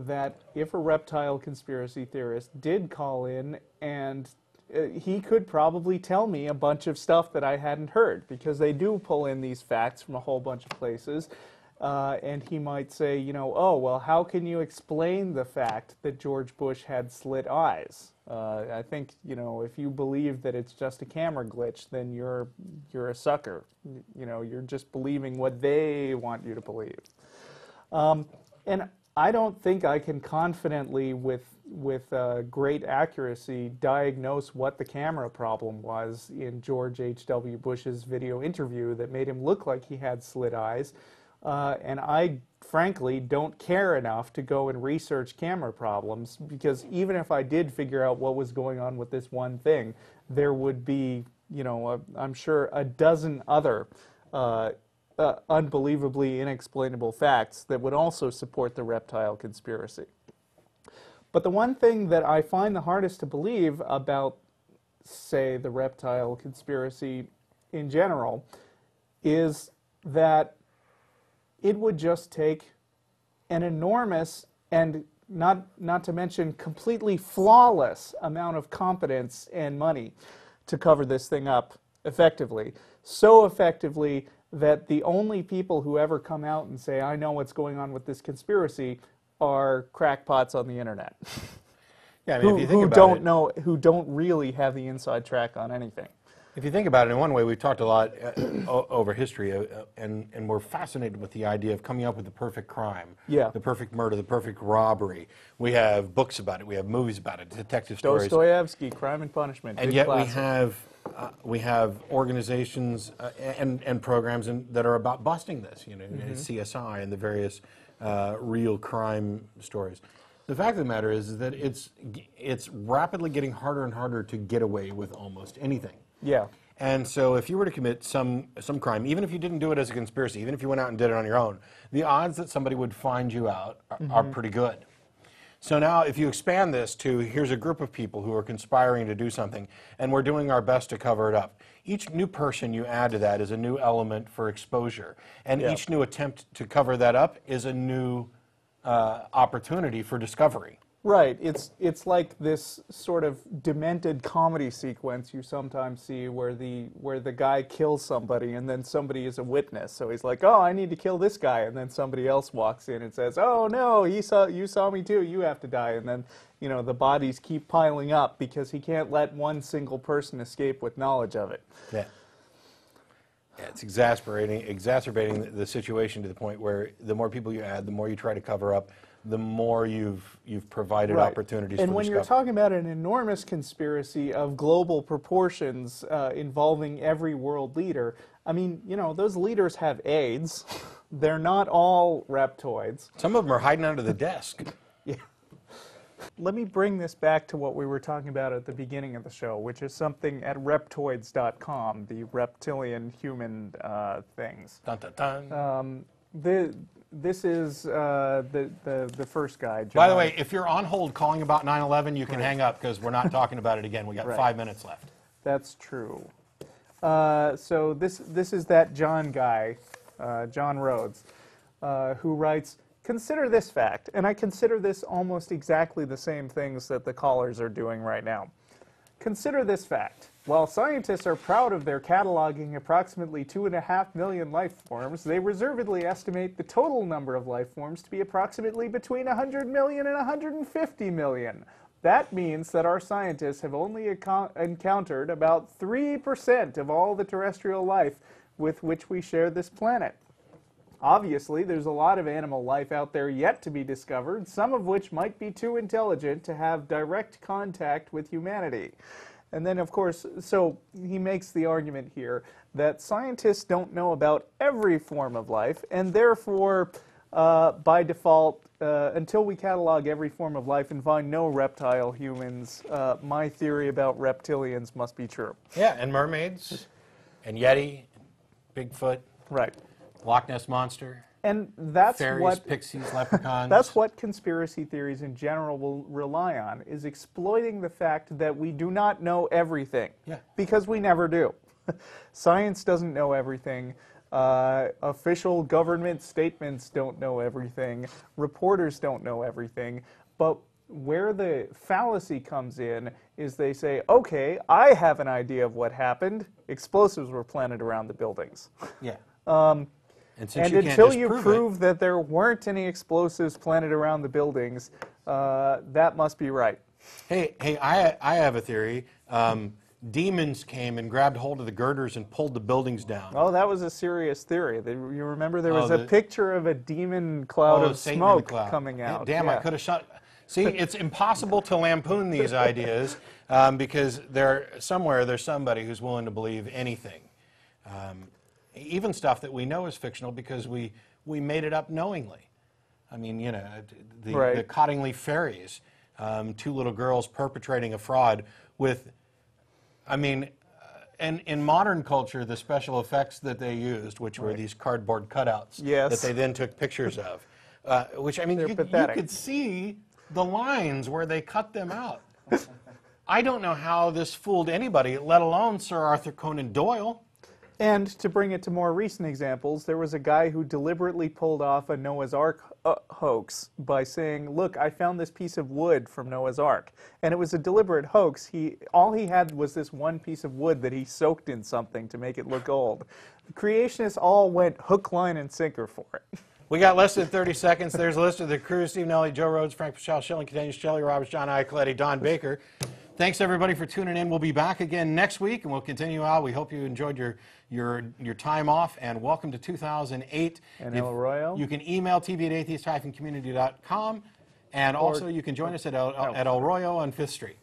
that if a reptile conspiracy theorist did call in, and he could probably tell me a bunch of stuff that I hadn't heard, because they do pull in these facts from a whole bunch of places. And he might say, you know, oh, well, how can you explain the fact that George Bush had slit eyes? I think, you know, if you believe that it's just a camera glitch, then you're a sucker. You know, you're just believing what they want you to believe. And I don't think I can confidently, with great accuracy, diagnose what the camera problem was in George H.W. Bush's video interview that made him look like he had slit eyes. And I, frankly, don't care enough to go and research camera problems, because even if I did figure out what was going on with this one thing, there would be, you know, I'm sure a dozen other unbelievably inexplainable facts that would also support the reptile conspiracy. But the one thing that I find the hardest to believe about, say, the reptile conspiracy in general is that it would just take an enormous and not to mention completely flawless amount of competence and money to cover this thing up effectively. So effectively that the only people who ever come out and say, I know what's going on with this conspiracy, are crackpots on the internet. Yeah, I mean, if you think who about don't it, know, who don't really have the inside track on anything. if you think about it, in one way, we've talked a lot over history, and we're fascinated with the idea of coming up with the perfect crime, Yeah. the perfect murder, the perfect robbery. We have books about it, we have movies about it, detective stories. Dostoevsky, Crime and Punishment. And yet we have organizations and programs that are about busting this, you know, CSI and the various real crime stories. The fact of the matter is that it's rapidly getting harder and harder to get away with almost anything. Yeah. And so if you were to commit some crime, even if you didn't do it as a conspiracy, even if you went out and did it on your own, the odds that somebody would find you out are pretty good. So now if you expand this to, here's a group of people who are conspiring to do something, and we're doing our best to cover it up. Each new person you add to that is a new element for exposure. And each new attempt to cover that up is a new opportunity for discovery. Right. It's like this sort of demented comedy sequence you sometimes see where the guy kills somebody and then somebody is a witness. So he's like, oh, I need to kill this guy, and then somebody else walks in and says, oh no, you saw me too, you have to die. And then, you know, the bodies keep piling up because he can't let one single person escape with knowledge of it. Yeah. Yeah, it's exacerbating the situation to the point where the more people you add, the more you try to cover up, the more you've provided opportunities and for when discovery. you're talking about an enormous conspiracy of global proportions involving every world leader, I mean, you know, those leaders have AIDS. They're not all reptoids. Some of them are hiding under the desk. Yeah. Let me bring this back to what we were talking about at the beginning of the show, which is something at reptoids.com, the reptilian human things. Dun, dun, dun. This is the first guy, John. By the way, if you're on hold calling about 9/11, you can hang up because we're not talking about it again. We got 5 minutes left. That's true. So this is that John guy, John Rhodes, who writes, consider this fact, and I consider this almost exactly the same things that the callers are doing right now. Consider this fact. While scientists are proud of their cataloging approximately 2.5 million life forms, they reservedly estimate the total number of life forms to be approximately between 100 million and 150 million. That means that our scientists have only encountered about 3% of all the terrestrial life with which we share this planet. Obviously, there's a lot of animal life out there yet to be discovered, some of which might be too intelligent to have direct contact with humanity. And then, of course, so he makes the argument here that scientists don't know about every form of life, and therefore, by default, until we catalog every form of life and find no reptile humans, my theory about reptilians must be true. Yeah, and mermaids, and Yeti, Bigfoot, right, Loch Ness Monster, and that's fairies, what pixies, leprechauns. That's what conspiracy theories in general will rely on, is exploiting the fact that we do not know everything. Yeah. Because we never do. Science doesn't know everything. Official government statements don't know everything. Reporters don't know everything. But where the fallacy comes in is they say, okay, I have an idea of what happened. Explosives were planted around the buildings. Yeah. And since you can't until you disprove prove that there weren't any explosives planted around the buildings, that must be right. Hey, I have a theory. Demons came and grabbed hold of the girders and pulled the buildings down. Oh, that was a serious theory. You remember there was Oh, a picture of a demon cloud of Satan in the smoke cloud. coming out. Damn, I could have shot. See, it's impossible to lampoon these ideas because somewhere there's somebody who's willing to believe anything. Even stuff that we know is fictional because we made it up knowingly. I mean, you know, the Cottingley fairies, two little girls perpetrating a fraud with, I mean, and in modern culture, the special effects that they used, which were these cardboard cutouts that they then took pictures of, which, I mean, you could see the lines where they cut them out. I don't know how this fooled anybody, let alone Sir Arthur Conan Doyle. And to bring it to more recent examples, there was a guy who deliberately pulled off a Noah's Ark hoax by saying, look, I found this piece of wood from Noah's Ark. And it was a deliberate hoax. All he had was this one piece of wood that he soaked in something to make it look old. The creationists all went hook, line, and sinker for it. We got less than 30 seconds. There's a list of the crew: Steve Nelly, Joe Rhodes, Frank Pichelle, Shelley Catanius, Shelley Roberts, John Icoletti, Don Baker. Thanks everybody for tuning in. We'll be back again next week, and we'll continue out. We hope you enjoyed your time off, and welcome to 2008. And El Royo. You can email tv@atheist-community.com, and also you can join us at El Royo on 5th Street.